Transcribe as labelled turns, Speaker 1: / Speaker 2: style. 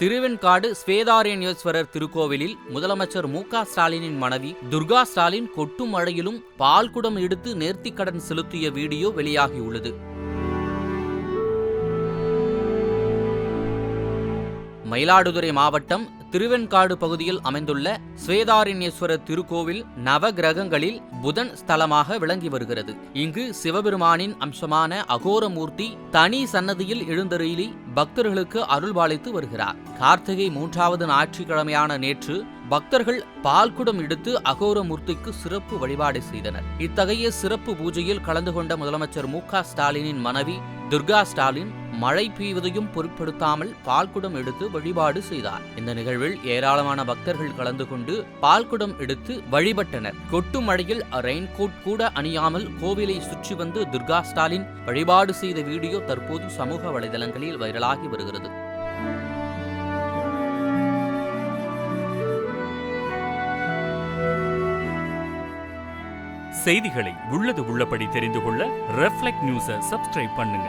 Speaker 1: திருவெண்காடு ஸ்வேதாரண்யேஸ்வரர் திருக்கோவிலில் முதலமைச்சர் மு.க. ஸ்டாலினின் மனைவி துர்கா ஸ்டாலின் கொட்டும் மழையிலும் பால்குடம் எடுத்து நேர்த்திக்கடன் செலுத்திய வீடியோ வெளியாகியுள்ளது. மயிலாடுதுறை மாவட்டம் திருவெண்காடு பகுதியில் அமைந்துள்ள ஸ்வேதாரண்யேஸ்வரர் திருக்கோவில் நவகிரகங்களில் புதன் ஸ்தலமாக விளங்கி வருகிறது. இங்கு சிவபெருமானின் அம்சமான அகோரமூர்த்தி தனி சன்னதியில் எழுந்தருளி பக்தர்களுக்கு அருள்பாலித்து வருகிறார். கார்த்திகை 3வது ஞாயிற்றுக்கிழமையான நேற்று பக்தர்கள் பால்குடம் எடுத்து அகோரமூர்த்திக்கு சிறப்பு வழிபாடு செய்தனர். இத்தகைய சிறப்பு பூஜையில் கலந்து கொண்ட முதலமைச்சர் மு.க. ஸ்டாலினின் மனைவி துர்கா ஸ்டாலின் மழை பெய்வதையும் பொருட்படுத்தாமல் பால்குடம் எடுத்து வழிபாடு செய்தார். இந்த நிகழ்வில் ஏராளமான பக்தர்கள் கலந்து கொண்டு பால்குடம் எடுத்து வழிபட்டனர். கொட்டும் மழையில் ரெயின்கோட் கூட அணியாமல் கோவிலை சுற்றி வந்து துர்கா ஸ்டாலின் வழிபாடு செய்த வீடியோ தற்போது சமூக வலைதளங்களில் வைரலாகி வருகிறது.
Speaker 2: செய்திகளை உள்ளது உள்ளபடி தெரிந்து கொள்ள ரெஃப்ளெக்ட் நியூஸை சப்ஸ்கிரைப் பண்ணுங்க.